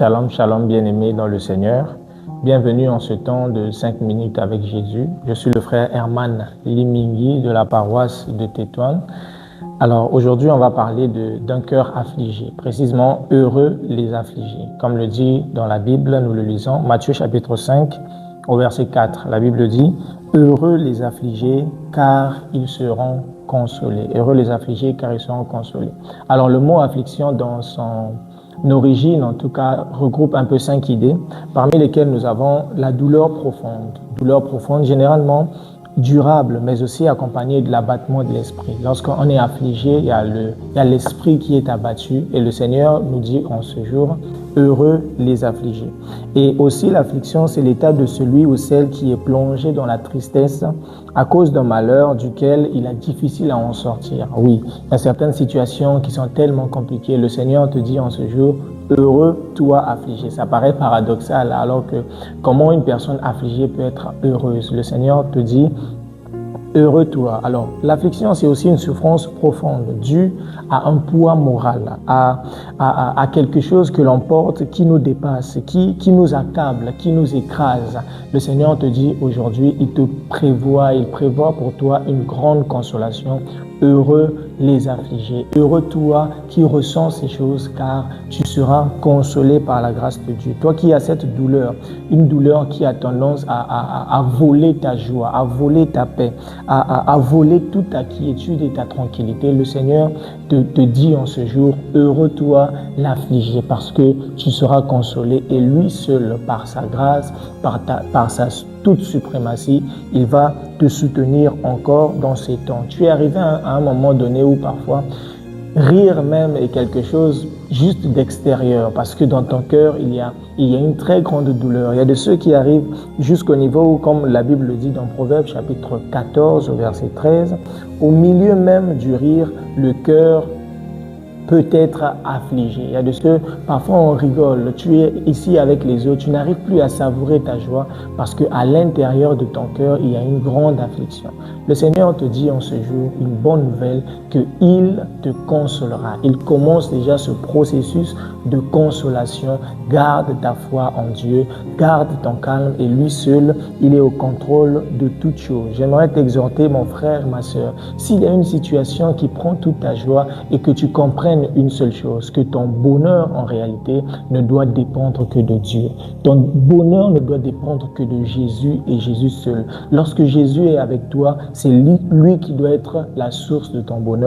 Shalom, shalom, bien-aimés dans le Seigneur. Bienvenue en ce temps de 5 minutes avec Jésus. Je suis le frère Herman Limingui de la paroisse de Tétouan. Alors aujourd'hui, on va parler d'un cœur affligé, précisément heureux les affligés. Comme le dit dans la Bible, nous le lisons, Matthieu chapitre 5 au verset 4. La Bible dit « Heureux les affligés car ils seront consolés ». Heureux les affligés car ils seront consolés. Alors le mot affliction dans son origine, en tout cas, regroupe un peu 5 idées, parmi lesquelles nous avons la douleur profonde. Douleur profonde, généralement durable, mais aussi accompagnée de l'abattement de l'esprit. Lorsqu'on est affligé, il y a l'esprit qui est abattu, et le Seigneur nous dit en ce jour, heureux les affligés. Et aussi l'affliction, c'est l'état de celui ou celle qui est plongé dans la tristesse à cause d'un malheur duquel il est difficile à en sortir. Oui, il y a certaines situations qui sont tellement compliquées. Le Seigneur te dit en ce jour, heureux toi affligé. Ça paraît paradoxal, alors que comment une personne affligée peut être heureuse? Le Seigneur te dit, heureux toi. Alors, l'affliction, c'est aussi une souffrance profonde due à un poids moral, à quelque chose que l'on porte qui nous dépasse, qui nous accable, qui nous écrase. Le Seigneur te dit aujourd'hui, il prévoit pour toi une grande consolation. Heureux les affligés, heureux toi qui ressens ces choses, car tu seras consolé par la grâce de Dieu. Toi qui as cette douleur, une douleur qui a tendance à voler ta joie, à voler ta paix, à voler toute ta quiétude et ta tranquillité, le Seigneur te dit en ce jour, heureux toi l'affligé, parce que tu seras consolé, et lui seul, par sa grâce, par sa toute suprématie, il va te soutenir encore dans ces temps. Tu es arrivé à un moment donné où parfois rire même est quelque chose juste d'extérieur, parce que dans ton cœur, il y a une très grande douleur. Il y a de ceux qui arrivent jusqu'au niveau où, comme la Bible le dit dans Proverbes chapitre 14 au verset 13, au milieu même du rire, le cœur peut être affligé. Il y a de ceux, parfois on rigole, tu es ici avec les autres, tu n'arrives plus à savourer ta joie parce qu'à l'intérieur de ton cœur, il y a une grande affliction. Le Seigneur te dit en ce jour une bonne nouvelle, qu'il te consolera. Il commence déjà ce processus de consolation. Garde ta foi en Dieu, garde ton calme, et lui seul, il est au contrôle de toutes choses. J'aimerais t'exhorter, mon frère, ma sœur, s'il y a une situation qui prend toute ta joie et que tu comprennes une seule chose, que ton bonheur en réalité ne doit dépendre que de Dieu. Ton bonheur ne doit dépendre que de Jésus et Jésus seul. Lorsque Jésus est avec toi, c'est lui qui doit être la source de ton bonheur.